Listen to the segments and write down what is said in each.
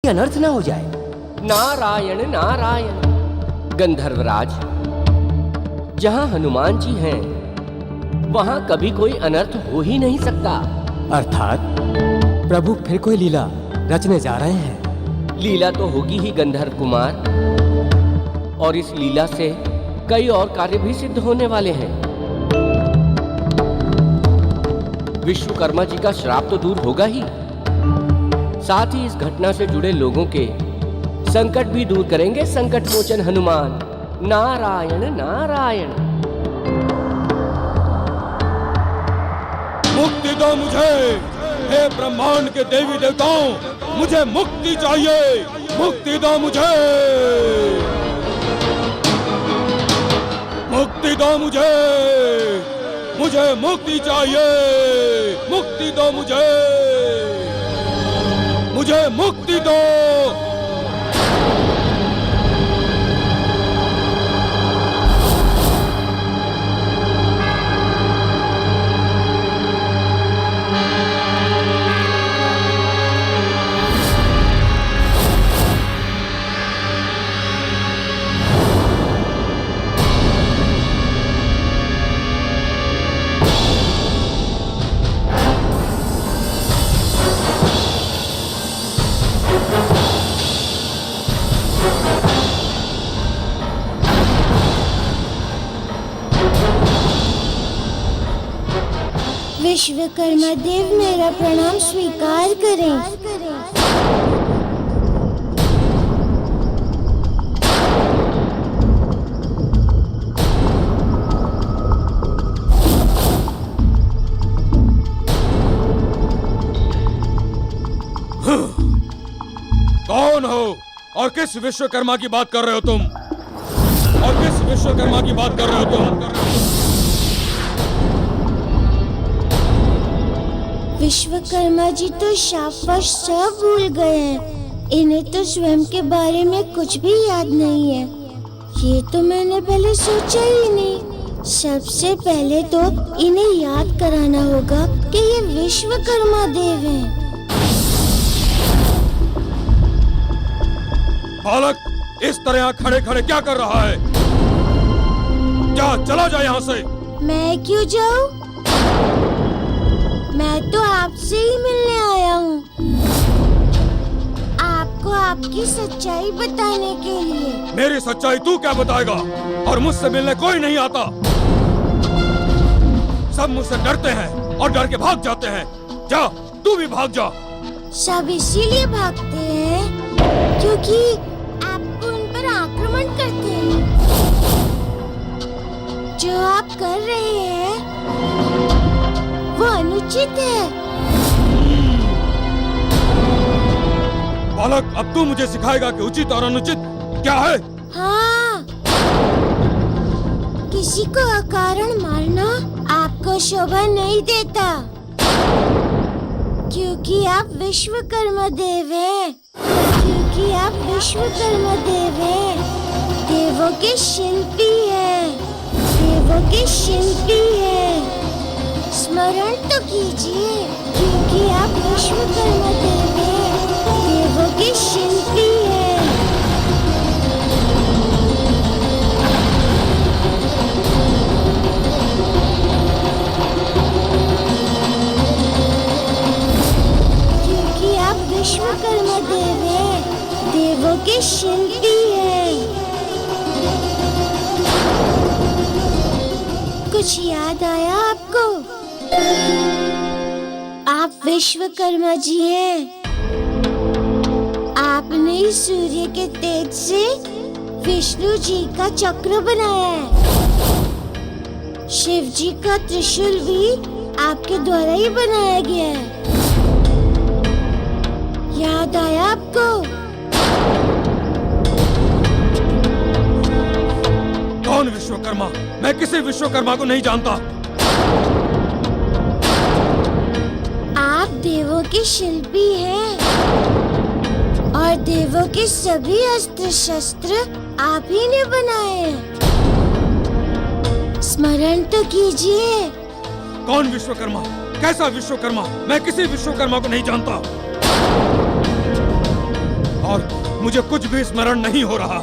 कि अनर्थ ना हो जाए। नारायण नारायण। गंधर्वराज, जहां हनुमान जी हैं वहां कभी कोई अनर्थ हो ही नहीं सकता। अर्थात प्रभु फिर कोई लीला रचने जा रहे हैं। लीला तो होगी ही गंधर्व कुमार, और इस लीला से कई और कार्य भी सिद्ध होने वाले हैं। विश्वकर्मा जी का श्राप तो दूर होगा ही, साथ ही इस घटना से जुड़े लोगों के संकट भी दूर करेंगे संकट मोचन हनुमान। नारायण नारायण। मुक्ति दो मुझे, हे ब्रह्मांड के देवी देवताओं, मुझे मुक्ति चाहिए, मुक्ति दो मुझे, मुक्ति दो मुझे, मुझे मुक्ति चाहिए, मुक्ति दो मुझे, मुझे मुक्ति दो। विश्वकर्मा देव मेरा प्रणाम स्वीकार करें। कौन हो और किस विश्वकर्मा की बात कर रहे हो तुम? और किस विश्वकर्मा की बात कर रहे हो तुम? विश्वकर्मा जी तो शापवश सब भूल गए हैं। इन्हें तो स्वयं के बारे में कुछ भी याद नहीं है। ये तो मैंने पहले सोचा ही नहीं। सबसे पहले तो इन्हें याद कराना होगा कि ये विश्वकर्मा देव हैं। बालक, इस तरह यहाँ खड़े खड़े क्या कर रहा है? जा, चला जा यहाँ से। मैं क्यों जाऊँ? मैं तो आपसे ही मिलने आया हूँ, आपको आपकी सच्चाई बताने के लिए। मेरी सच्चाई तू क्या बताएगा? और मुझसे मिलने कोई नहीं आता। सब मुझसे डरते हैं और डर के भाग जाते हैं। जा, तू भी भाग जा। सब इसीलिए भागते हैं क्योंकि आपको उन पर आक्रमण करते हैं। जो आप कर रहे हैं वो अनुचित है। बालक, अब तू मुझे सिखाएगा कि उचित और अनुचित क्या है? हाँ, किसी को अकारण मारना आपको शोभा नहीं देता, क्योंकि आप विश्वकर्मा देव हैं। क्योंकि आप विश्वकर्मा देव हैं, देवों के शिल्पी हैं, देवों के शिल्पी हैं। स्मरण तो कीजिए, क्योंकि आप विश्वकर्मा देव हैं, देवों के शिल्पी हैं। क्योंकि आप विश्वकर्मा देव हैं, देवों के शिल्पी हैं। कुछ याद आया आपको? आप विश्वकर्मा जी हैं। आपने इस सूर्य के तेज से विष्णु जी का चक्र बनाया है। शिव जी का त्रिशूल भी आपके द्वारा ही बनाया गया है। याद आया आपको? कौन विश्वकर्मा? मैं किसी विश्वकर्मा को नहीं जानता। आप देवों के शिल्पी हैं और देवों के सभी अस्त्र शस्त्र आप ही ने बनाए हैं। स्मरण तो कीजिए। कौन विश्वकर्मा? कैसा विश्वकर्मा? मैं किसी विश्वकर्मा को नहीं जानता। और मुझे कुछ भी स्मरण नहीं हो रहा।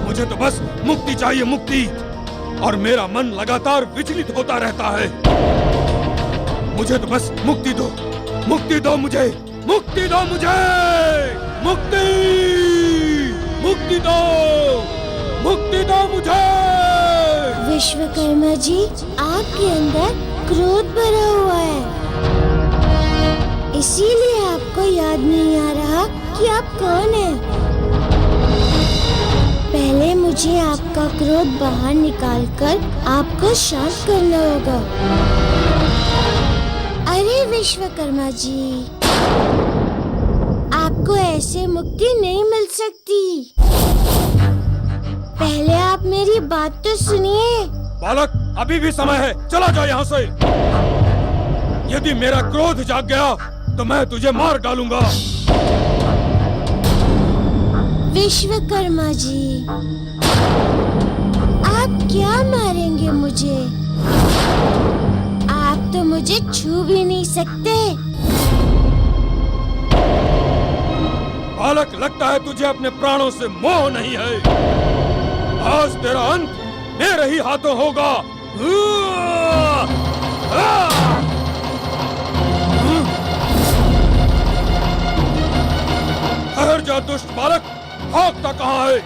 मुझे तो बस मुक्ति चाहिए, मुक्ति। और मेरा मन लगातार विचलित होता रहता है। मुझे तो बस मुक्ति दो, मुक्ति दो मुझे, मुक्ति दो मुझे, मुक्ति, मुक्ति दो, मुक्ति दो मुझे। विश्वकर्मा जी, आपके अंदर क्रोध भरा हुआ है, इसीलिए आपको याद नहीं आ रहा कि आप कौन हैं। पहले मुझे आपका क्रोध बाहर निकालकर आपको शांत करना होगा। अरे विश्वकर्मा जी, आपको ऐसे मुक्ति नहीं मिल सकती। पहले आप मेरी बात तो सुनिए। बालक, अभी भी समय है, चला जा यहाँ से। यदि मेरा क्रोध जाग गया तो मैं तुझे मार डालूंगा। विश्वकर्मा जी, आप क्या मारेंगे मुझे? आप तो मुझे छू भी नहीं सकते। बालक, लगता है तुझे अपने प्राणों से मोह नहीं है। आज तेरा अंत मेरे ही हाथों होगा। ठहर जा दुष्ट बालक, भागता कहाँ है?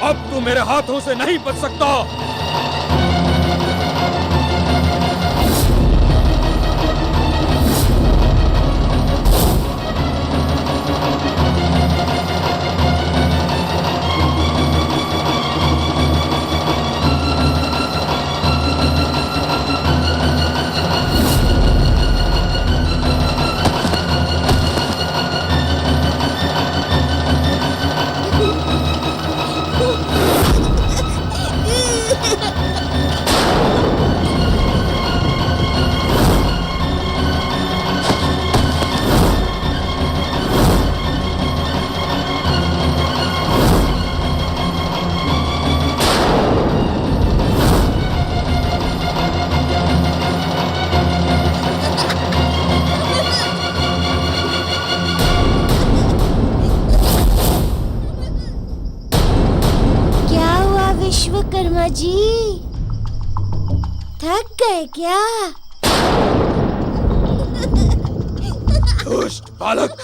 अब तू मेरे हाथों से नहीं बच सकता। विश्वकर्मा जी, थक गए क्या? दुष्ट बालक,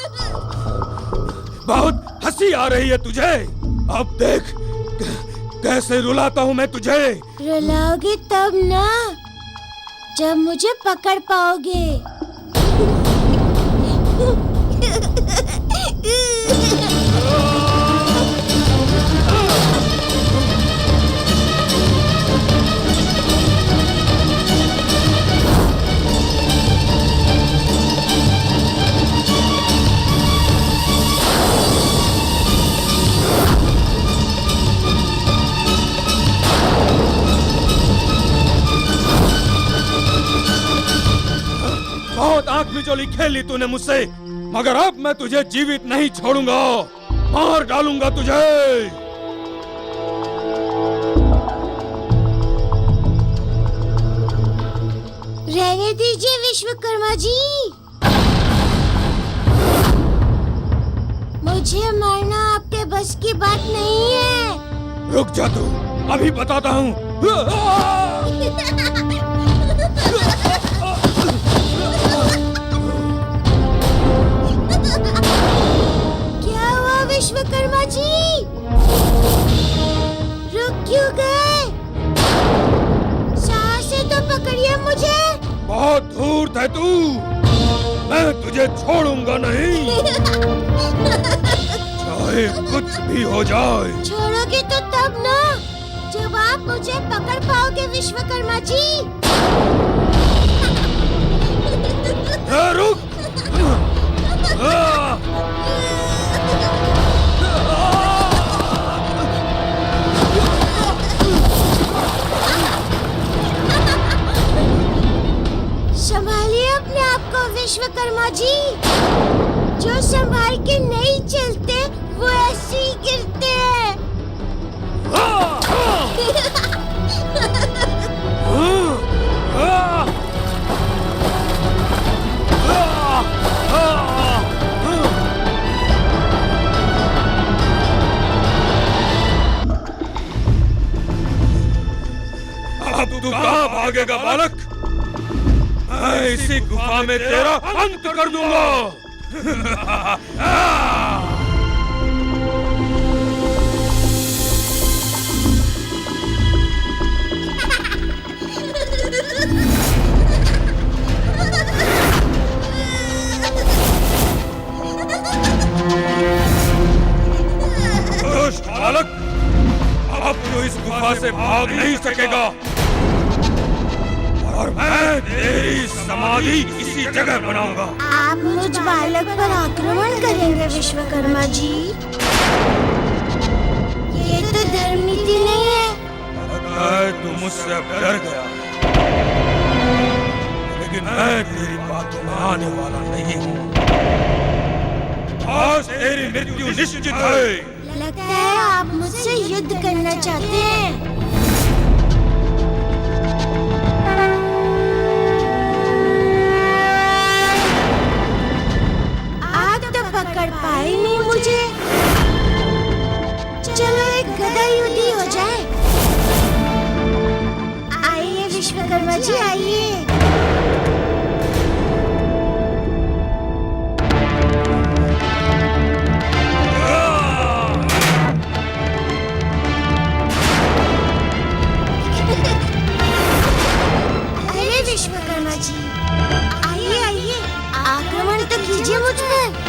बहुत हंसी आ रही है तुझे। अब देख कैसे रुलाता हूँ मैं तुझे। रुलाओगे तब ना, जब मुझे पकड़ पाओगे। बहुत आंख मिचौली खेली तूने मुझसे, मगर अब मैं तुझे जीवित नहीं छोड़ूंगा, मार डालूंगा तुझे। रहने दीजिए विश्वकर्मा जी, मुझे मारना आपके बस की बात नहीं है। रुक जा तू, अभी बताता हूँ। क्या हुआ विश्वकर्मा जी? रुक क्यों गए? सांसें तो पकड़िए मुझे। बहुत धूर्त है तू, मैं तुझे छोड़ूंगा नहीं, चाहे कुछ भी हो जाए। छोड़ोगे तो तब ना, जब आप मुझे पकड़ पाओगे विश्वकर्मा जी। रुक। संभालिए अपने आप को विश्वकर्मा जी, जो संभाल के नहीं चलते वो ऐसे ही गिरते हैं। भागेगा बालक? मैं इसी गुफा में तेरा अंत कर दूंगा। दुष्ट बालक, अब तो इस गुफा से भाग नहीं सकेगा और मैं तेरी समाधि इसी जगह बनाऊंगा। आप मुझ बालक पर आक्रमण करेंगे विश्वकर्मा जी? ये तो धर्म नीति नहीं है। लगता है तू मुझसे अब डर गया, लेकिन मैं तेरी बातों में आने वाला नहीं हूँ। आज तेरी मृत्यु निश्चित है। लगता है आप मुझसे युद्ध करना चाहते हैं। आप तो पकड़ पाए नहीं मुझे। चलो एक गदा युद्ध ही हो जाए। आइए विश्वकर्मा जी, आइए। विश्वकर्मा जी, आइए आइए, आक्रमण तो कीजिए मुझ पर।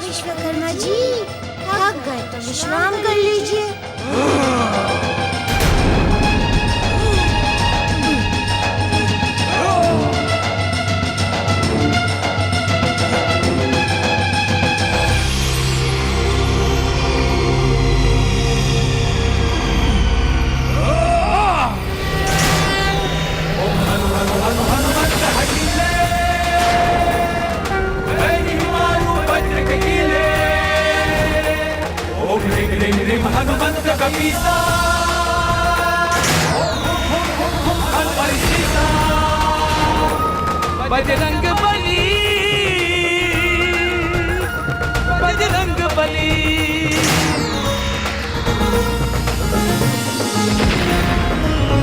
विश्वकर्मा जी, थक गए तो विश्राम कर लीजिए। हनुमंत कपीसा बजरंग बली, बजरंग बली।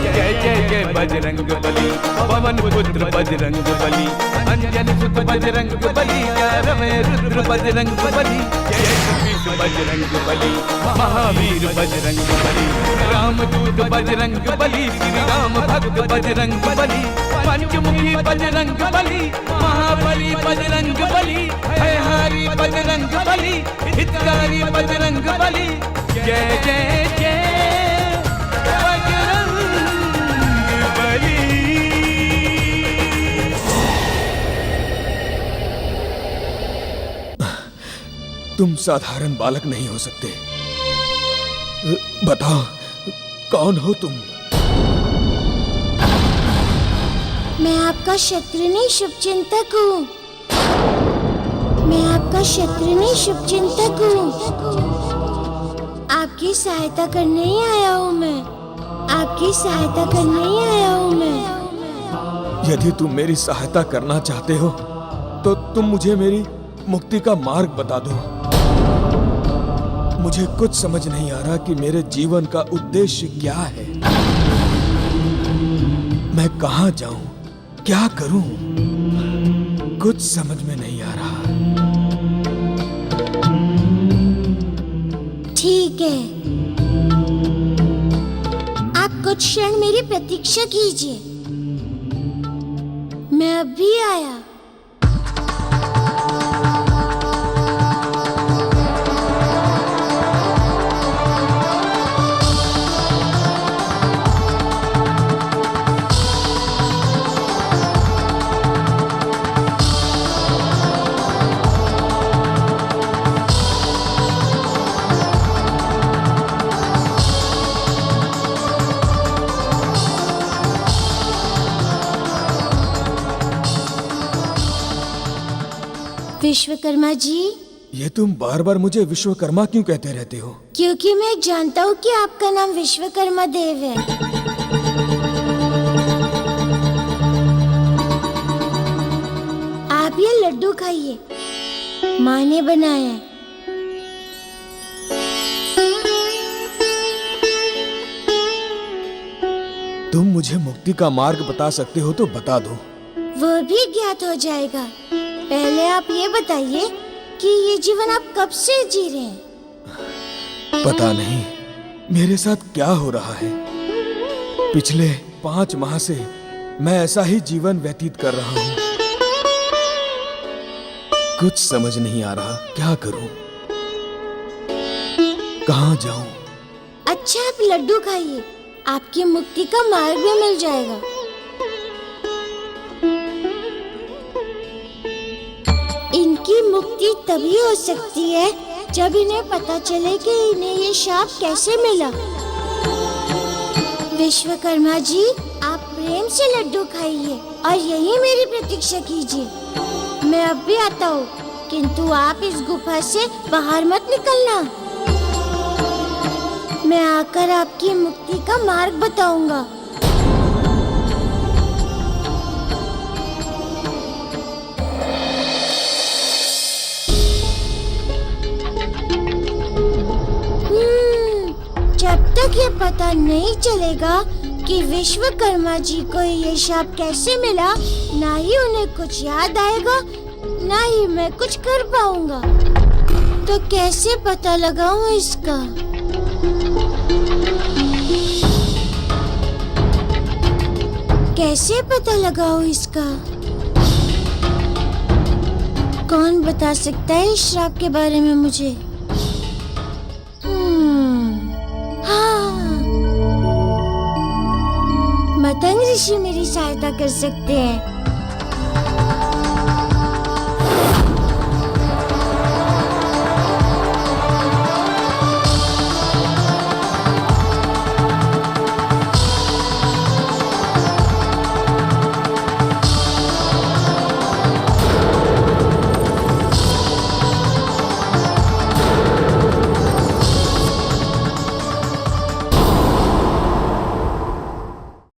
जय जय जय बजरंग बली, पवन पुत्र बजरंग बली, अंजन सुत बजरंग बली, में रुद्र बजरंग बली, जय कपीस बजरंग बली, महावीर बजरंग बली, रामदूत बजरंग बली, श्री राम भक्त बजरंग बली, पंचमुखी बजरंग बली, महाबली बजरंग बली, भयहारी बजरंग बली, हितकारी बजरंग बली। जय जय जय बजरंग बली। तुम साधारण बालक नहीं हो सकते। बताओ, कौन हो तुम? मैं आपका शत्रुनी शुभचिंतक हूँ। मैं आपका शत्रुनी शुभचिंतक हूँ। आपकी सहायता करने ही आया हूँ मैं। आपकी सहायता करने ही आया हूँ मैं। यदि तुम मेरी सहायता करना चाहते हो तो तुम मुझे मेरी मुक्ति का मार्ग बता दो। मुझे कुछ समझ नहीं आ रहा कि मेरे जीवन का उद्देश्य क्या है। मैं कहाँ जाऊं, क्या करूं, कुछ समझ में नहीं आ रहा। ठीक है, आप कुछ क्षण मेरी प्रतीक्षा कीजिए। मैं अभी आया। विश्वकर्मा जी, ये तुम बार बार मुझे विश्वकर्मा क्यों कहते रहते हो? क्योंकि मैं जानता हूँ कि आपका नाम विश्वकर्मा देव है। आप ये लड्डू खाइए, माँ ने बनाया है। तुम मुझे मुक्ति का मार्ग बता सकते हो तो बता दो। वो भी ज्ञात हो जाएगा। पहले आप ये बताइए कि ये जीवन आप कब से जी रहे हैं? पता नहीं मेरे साथ क्या हो रहा है। पिछले 5 माह से मैं ऐसा ही जीवन व्यतीत कर रहा हूँ। कुछ समझ नहीं आ रहा, क्या करूं? कहाँ जाऊं? अच्छा, आप लड्डू खाइए, आपकी मुक्ति का मार्ग भी मिल जाएगा। इनकी मुक्ति तभी हो सकती है जब इन्हें पता चले कि इन्हें ये शाप कैसे मिला। विश्वकर्मा जी, आप प्रेम से लड्डू खाइए और यही मेरी प्रतीक्षा कीजिए। मैं अब भी आता हूँ, किंतु आप इस गुफा से बाहर मत निकलना। मैं आकर आपकी मुक्ति का मार्ग बताऊंगा। जब तक ये पता नहीं चलेगा कि विश्वकर्मा जी को ये शाप कैसे मिला, ना ही उन्हें कुछ याद आएगा, ना ही मैं कुछ कर पाऊंगा। तो कैसे पता लगाऊं इसका? कैसे पता लगाऊं इसका? कौन बता सकता है इस श्राप के बारे में मुझे? हाँ, मतंग ऋषि मेरी सहायता कर सकते हैं।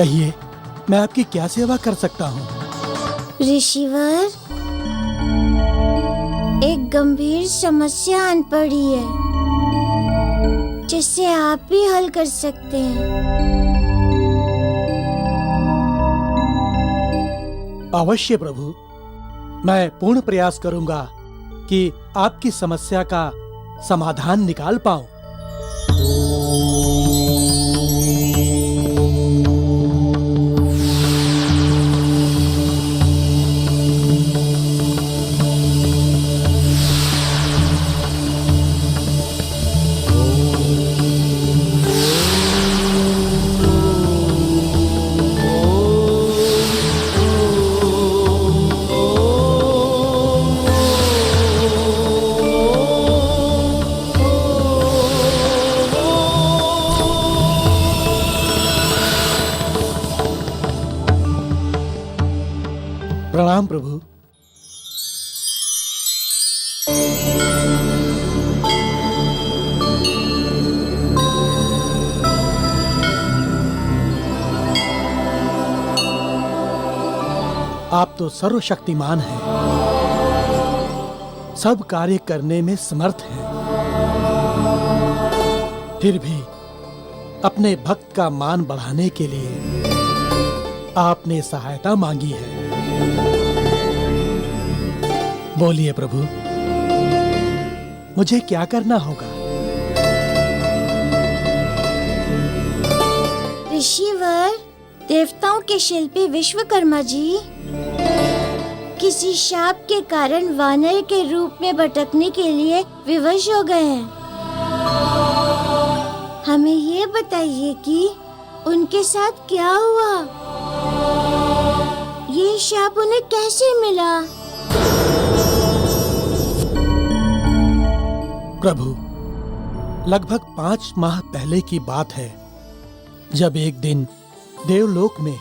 कहिए, मैं आपकी क्या सेवा कर सकता हूँ? ऋषिवर, एक गंभीर समस्या आन पड़ी है जिसे आप भी हल कर सकते हैं। अवश्य प्रभु, मैं पूर्ण प्रयास करूंगा कि आपकी समस्या का समाधान निकाल पाऊं। प्रणाम प्रभु। आप तो सर्वशक्तिमान हैं, सब कार्य करने में समर्थ हैं। फिर भी अपने भक्त का मान बढ़ाने के लिए आपने सहायता मांगी है। बोलिए प्रभु, मुझे क्या करना होगा? ऋषिवर, देवताओं के शिल्पी विश्वकर्मा जी किसी शाप के कारण वानर के रूप में भटकने के लिए विवश हो गए हैं। हमें ये बताइए कि उनके साथ क्या हुआ? ये शाप उन्हें कैसे मिला? प्रभु, लगभग 5 माह पहले की बात है, जब एक दिन देवलोक में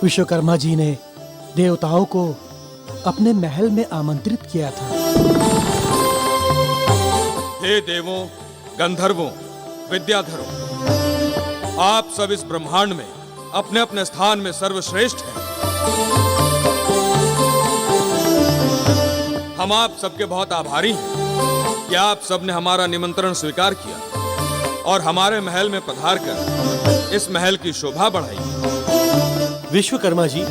विश्वकर्मा जी ने देवताओं को अपने महल में आमंत्रित किया था। हे देवों, गंधर्वों, विद्याधरों, आप सब इस ब्रह्मांड में अपने अपने स्थान में सर्वश्रेष्ठ हैं। हम आप सबके बहुत आभारी हैं कि आप सबने हमारा निमंत्रण स्वीकार किया और हमारे महल में पधार कर इस महल की शोभा बढ़ाई। विश्वकर्मा जी,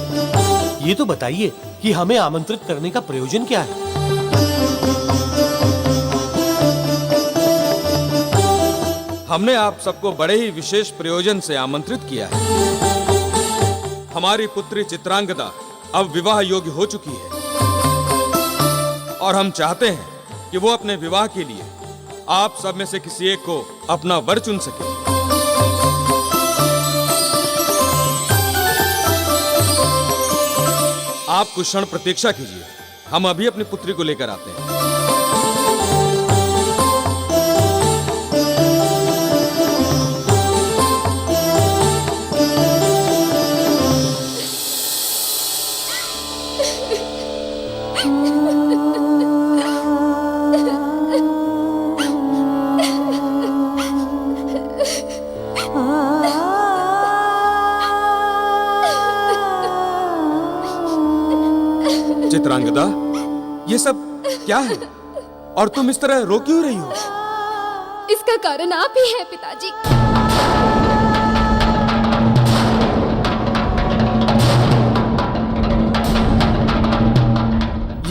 ये तो बताइए कि हमें आमंत्रित करने का प्रयोजन क्या है? हमने आप सबको बड़े ही विशेष प्रयोजन से आमंत्रित किया है। हमारी पुत्री चित्रांगदा अब विवाह योग्य हो चुकी है और हम चाहते हैं कि वो अपने विवाह के लिए आप सब में से किसी एक को अपना वर चुन सके। आप कुछ क्षण प्रतीक्षा कीजिए, हम अभी अपनी पुत्री को लेकर आते हैं। चित्रांगदा, ये सब क्या है और तुम इस तरह रो क्यों रही हो? इसका कारण आप ही हैं पिताजी।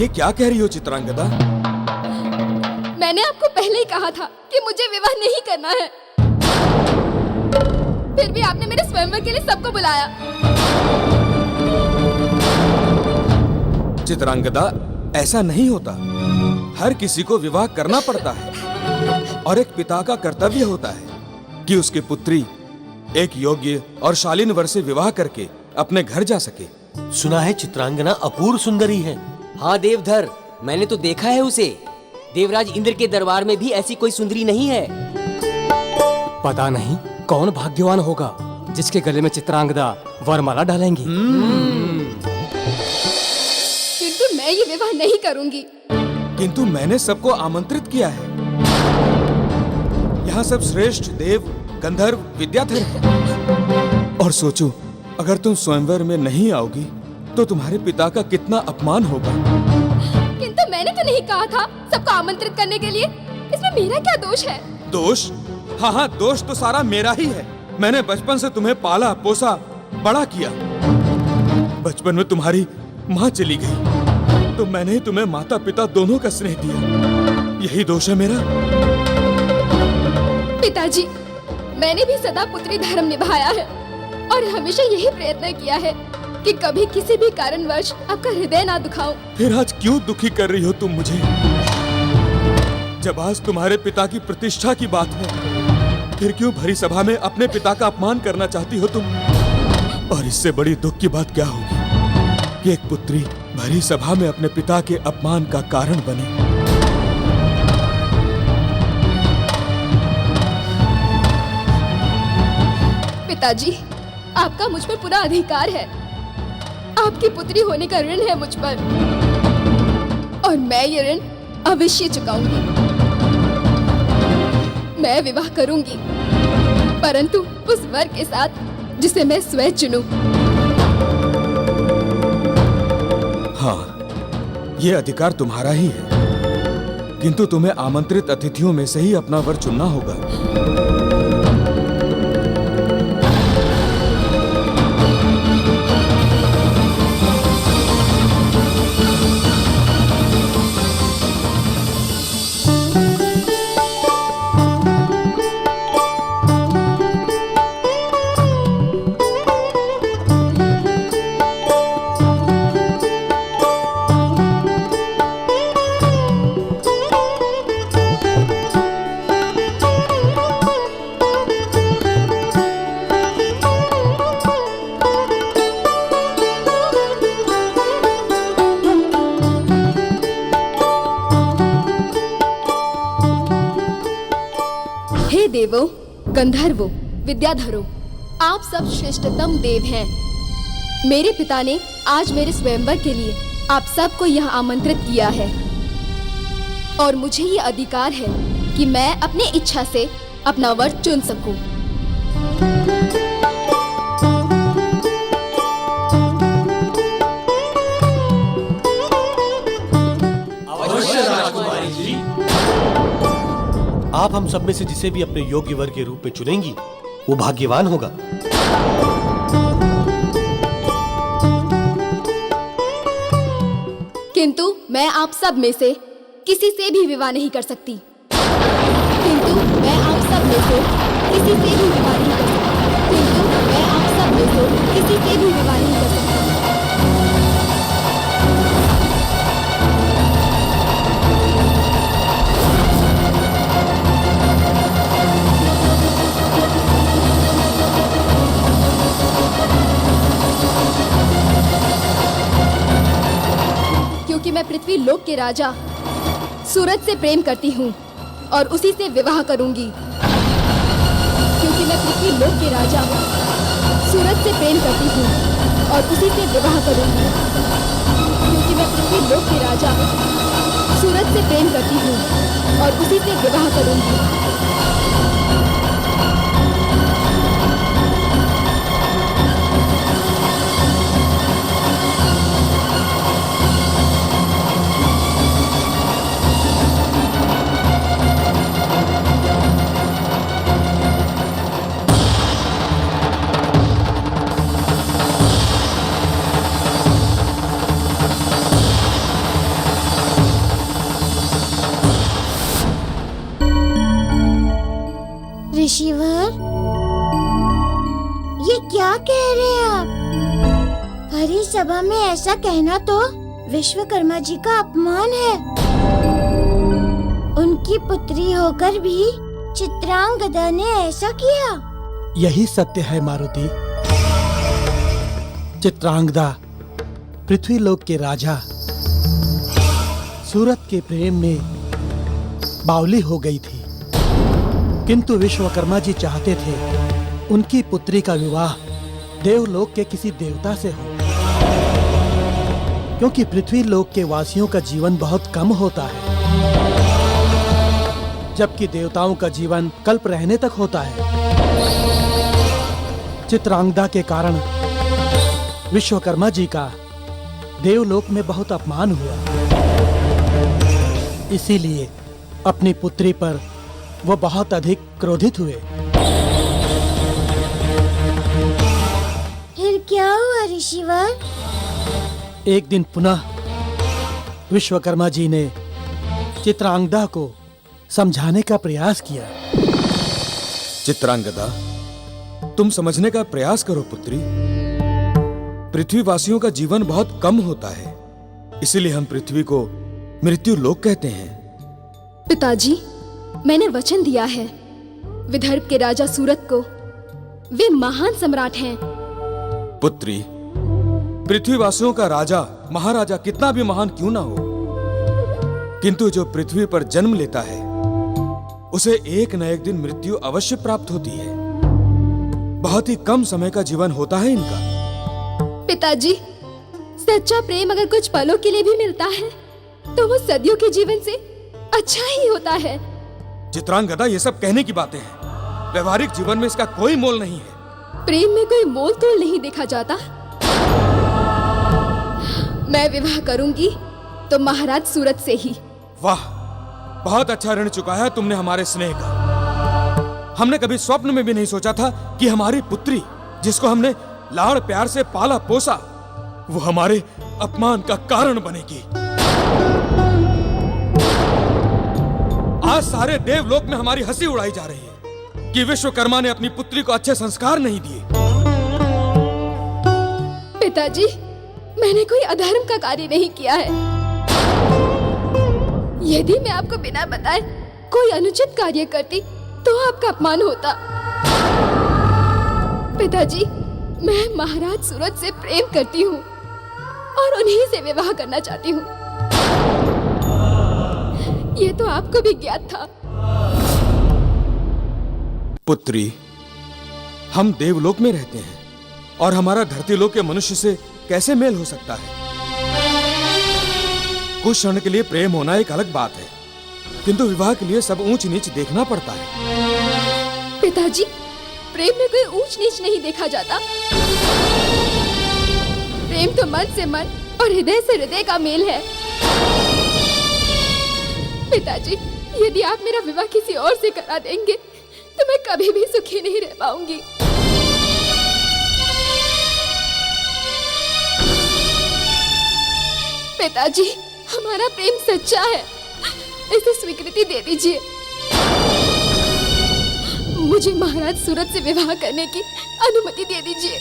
ये क्या कह रही हो चित्रांगदा? मैंने आपको पहले ही कहा था कि मुझे विवाह नहीं करना है, फिर भी आपने मेरे स्वयंवर के लिए सबको बुलाया। चित्रांगदा, ऐसा नहीं होता। हर किसी को विवाह करना पड़ता है और एक पिता का कर्तव्य होता है कि उसकी पुत्री एक योग्य और शालीन वर से विवाह करके अपने घर जा सके। सुना है चित्रांगना अपूर्व सुंदरी है। हाँ देवधर, मैंने तो देखा है उसे। देवराज इंद्र के दरबार में भी ऐसी कोई सुंदरी नहीं है। पता नहीं कौन भाग्यवान होगा जिसके गले में चित्रांगदा वरमाला डालेंगी। किंतु मैं ये विवाह नहीं करूंगी। किंतु मैंने सबको आमंत्रित किया है। यहाँ सब श्रेष्ठ देव, गंधर्व, विद्याधर हैं। और सोचो, अगर तुम स्वयंवर में नहीं आओगी तो तुम्हारे पिता का कितना अपमान होगा। किंतु मैंने तो नहीं कहा था सबको आमंत्रित करने के लिए। इसमें मेरा क्या दोष है? दोष? हाँ हाँ, दोष तो सारा मेरा ही है। मैंने बचपन से तुम्हें पाला पोसा बड़ा किया। बचपन में तुम्हारी माँ चली गई तो मैंने ही तुम्हें माता पिता दोनों का स्नेह दिया। यही दोष है मेरा। पिताजी, मैंने भी सदा पुत्री धर्म निभाया है और हमेशा यही प्रयत्न किया है कि कभी किसी भी कारणवश आपका हृदय ना दुखाऊं। फिर आज क्यों दुखी कर रही हो तुम मुझे? जब आज तुम्हारे पिता की प्रतिष्ठा की बात है, फिर क्यों भरी सभा में अपने पिता का अपमान करना चाहती हो तुम? और इससे बड़ी दुख की बात क्या होगी कि एक पुत्री भरी सभा में अपने पिता के अपमान का कारण बने। पिताजी, आपका मुझ पर पूरा अधिकार है। आपकी पुत्री होने का ऋण है मुझ पर और मैं ये ऋण अवश्य चुकाऊंगी। मैं विवाह करूंगी, परंतु उस वर के साथ जिसे मैं स्वयं चुनूं। हाँ, ये अधिकार तुम्हारा ही है, किंतु तुम्हें आमंत्रित अतिथियों में से ही अपना वर चुनना होगा। देवों, गंधर्वों, विद्याधरों, आप सब श्रेष्ठतम देव हैं। मेरे पिता ने आज मेरे स्वयंवर के लिए आप सबको यहाँ आमंत्रित किया है और मुझे ये अधिकार है कि मैं अपनी इच्छा से अपना वर चुन सकूं। आप हम सब में से जिसे भी अपने योग्य वर के रूप में चुनेंगी वो भाग्यवान होगा। किंतु मैं आप सब में से किसी से भी विवाह नहीं कर सकती। किंतु मैं आप सब में से किसी से भी विवाह नहीं कर सकती। किंतु मैं आप सब में से किसी से भी विवाह नहीं कर सकती। क्योंकि मैं पृथ्वी लोक के राजा सूरज से प्रेम करती हूँ और उसी से विवाह करूंगी। क्योंकि मैं पृथ्वी लोक के राजा सूरज से प्रेम करती हूँ और उसी से विवाह करूंगी। क्योंकि मैं पृथ्वी लोक के राजा सूरज से प्रेम करती हूँ और उसी से विवाह करूंगी। ऋषिवर, ये क्या कह रहे हैं आप? हरी सभा में ऐसा कहना तो विश्वकर्मा जी का अपमान है। उनकी पुत्री होकर भी चित्रांगदा ने ऐसा किया। यही सत्य है मारुति। चित्रांगदा पृथ्वीलोक के राजा सूरत के प्रेम में बावली हो गई थी, किंतु विश्वकर्मा जी चाहते थे उनकी पुत्री का विवाह देवलोक के किसी देवता से हो, क्योंकि पृथ्वी लोक के वासियों का जीवन बहुत कम होता है, जबकि देवताओं का जीवन कल्प रहने तक होता है। चित्रांगदा के कारण विश्वकर्मा जी का देवलोक में बहुत अपमान हुआ। इसीलिए अपनी पुत्री पर वो बहुत अधिक क्रोधित हुए। फिर क्या हुआ ऋषिवर? एक दिन पुनः विश्वकर्मा जी ने चित्रांगदा को समझाने का प्रयास किया। चित्रांगदा, तुम समझने का प्रयास करो पुत्री। पृथ्वीवासियों का जीवन बहुत कम होता है, इसीलिए हम पृथ्वी को मृत्यु लोक कहते हैं। पिताजी, मैंने वचन दिया है विदर्भ के राजा सूरत को। वे महान सम्राट हैं। पुत्री, पृथ्वीवासियों का राजा महाराजा कितना भी महान क्यों ना हो, किंतु जो पृथ्वी पर जन्म लेता है उसे एक न एक दिन मृत्यु अवश्य प्राप्त होती है। बहुत ही कम समय का जीवन होता है इनका। पिताजी, सच्चा प्रेम अगर कुछ पलों के लिए भी मिलता है तो वो सदियों के जीवन से अच्छा ही होता है। चित्रांगदा, ये सब कहने की बातें हैं। व्यवहारिक जीवन में इसका कोई मोल नहीं है। प्रेम में कोई मोल तोल नहीं देखा जाता। मैं विवाह करूंगी तो महाराज सूरत से ही। वाह, बहुत अच्छा ऋण चुकाया तुमने हमारे स्नेह का। हमने कभी स्वप्न में भी नहीं सोचा था कि हमारी पुत्री, जिसको हमने लाड़ प्यार से पाला पोसा, वो हमारे अपमान का कारण बनेगी। आज सारे देवलोक में हमारी हंसी उड़ाई जा रही है कि विश्वकर्मा ने अपनी पुत्री को अच्छे संस्कार नहीं दिए। पिताजी, मैंने कोई अधर्म का कार्य नहीं किया है। यदि मैं आपको बिना बताए कोई अनुचित कार्य करती तो आपका अपमान होता। पिताजी, मैं महाराज सूरज से प्रेम करती हूँ और उन्हीं से विवाह करना चाहती हूँ। ये तो आपको भी ज्ञात था। पुत्री, हम देवलोक में रहते हैं और हमारा धरती लोक के मनुष्य से कैसे मेल हो सकता है? कुछ क्षण के लिए प्रेम होना एक अलग बात है, किंतु विवाह के लिए सब ऊंच नीच देखना पड़ता है। पिताजी, प्रेम में कोई ऊंच नीच नहीं देखा जाता। प्रेम तो मन से मन और हृदय से हृदय का मेल है। पिताजी, यदि आप मेरा विवाह किसी और से करा देंगे तो मैं कभी भी सुखी नहीं रह पाऊंगी। पिताजी, हमारा प्रेम सच्चा है, इसे स्वीकृति दे दीजिए। मुझे महाराज सूरत से विवाह करने की अनुमति दे दीजिए।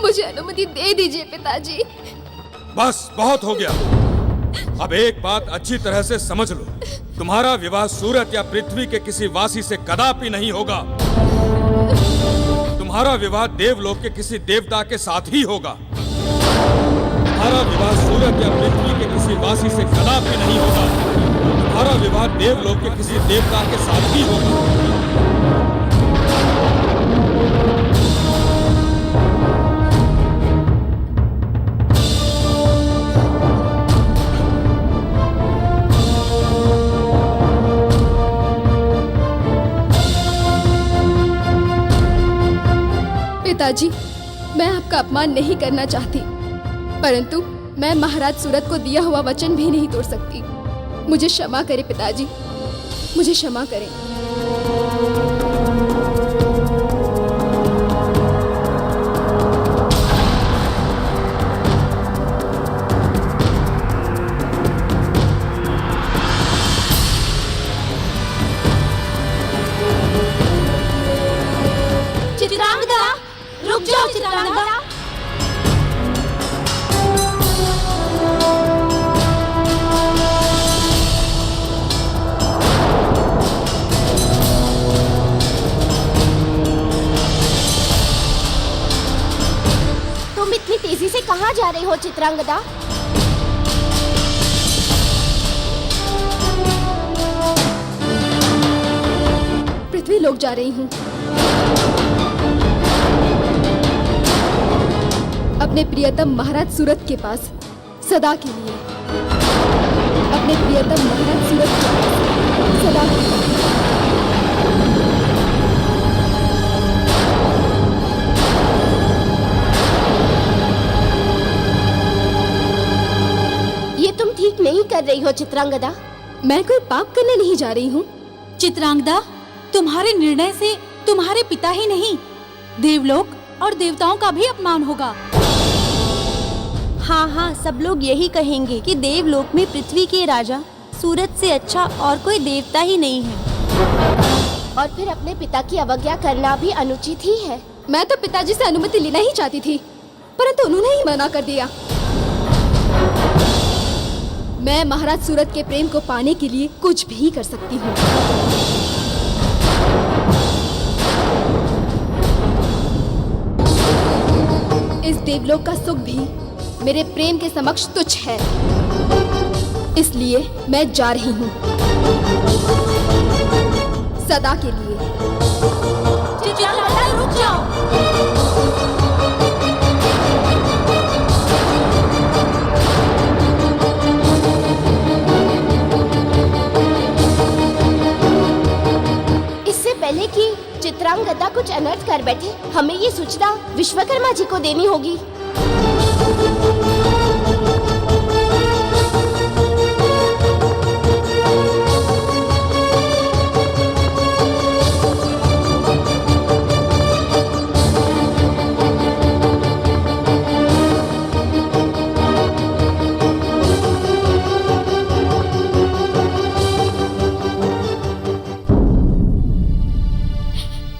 मुझे अनुमति दे दीजिए पिताजी। बस बहुत हो गया। अब एक बात अच्छी तरह से समझ लो, तुम्हारा विवाह सूरत या पृथ्वी के किसी वासी से कदापि नहीं होगा। तुम्हारा विवाह देवलोक के किसी देवता के साथ ही होगा। तुम्हारा विवाह सूरत या पृथ्वी के किसी वासी से कदापि नहीं होगा। तुम्हारा विवाह देवलोक के किसी देवता के साथ ही होगा। पिताजी, मैं आपका अपमान नहीं करना चाहती, परंतु मैं महाराज सूरत को दिया हुआ वचन भी नहीं तोड़ सकती। मुझे क्षमा करें पिताजी, मुझे क्षमा करें। चित्रांगदा, रुक जाओ चित्रांगदा। तुम इतनी तेजी से कहाँ जा रही हो चित्रांगदा? पृथ्वी लोक जा रही हूँ, अपने प्रियतम महाराज सूरत के पास सदा के लिए। अपने प्रियतम महाराज सूरत के पास सदा के लिए। ये तुम ठीक नहीं कर रही हो चित्रांगदा। मैं कोई पाप करने नहीं जा रही हूँ। चित्रांगदा, तुम्हारे निर्णय से तुम्हारे पिता ही नहीं, देवलोक और देवताओं का भी अपमान होगा। हाँ हाँ, सब लोग यही कहेंगे कि देवलोक में पृथ्वी के राजा सूरत से अच्छा और कोई देवता ही नहीं है। और फिर अपने पिता की अवज्ञा करना भी अनुचित ही है। मैं तो पिताजी से अनुमति लेना ही चाहती थी, परंतु उन्होंने ही मना कर दिया। मैं महाराज सूरत के प्रेम को पाने के लिए कुछ भी कर सकती हूँ। इस देवलोक का सुख भी मेरे प्रेम के समक्ष तुच्छ है, इसलिए मैं जा रही हूँ सदा के लिए। चित्रांगदा, रुक जाओ। इससे पहले कि चित्रांगदा कुछ अनर्थ कर बैठे, हमें ये सूचना विश्वकर्मा जी को देनी होगी।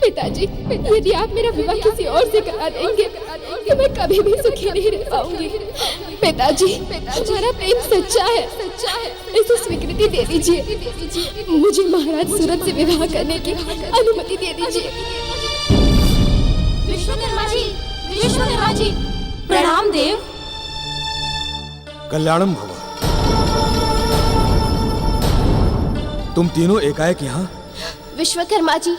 पिताजी, यदि आप मेरा विवाह किसी और से करा देंगे तो मैं कभी भी सुखी नहीं रह पाऊंगी। पिताजी, हमारा प्रेम सच्चा है, इसे स्वीकृति दे दीजिए। मुझे महाराज सूरत से विवाह करने की अनुमति दे दीजिए। विश्वकर्मा जी, प्रणाम देव। कल्याणम भव। तुम तीनों एकाएक यहाँ? विश्वकर्मा जी,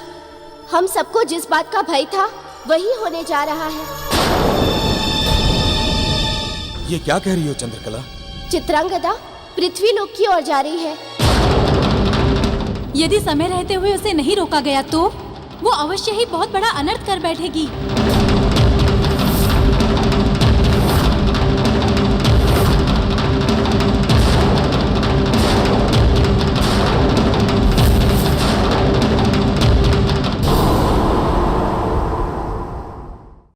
हम सबको जिस बात का भय था वही होने जा रहा है। ये क्या कह रही हो चंद्रकला? चित्रांगदा पृथ्वी लोक की ओर जा रही है। यदि समय रहते हुए उसे नहीं रोका गया तो वो अवश्य ही बहुत बड़ा अनर्थ कर बैठेगी।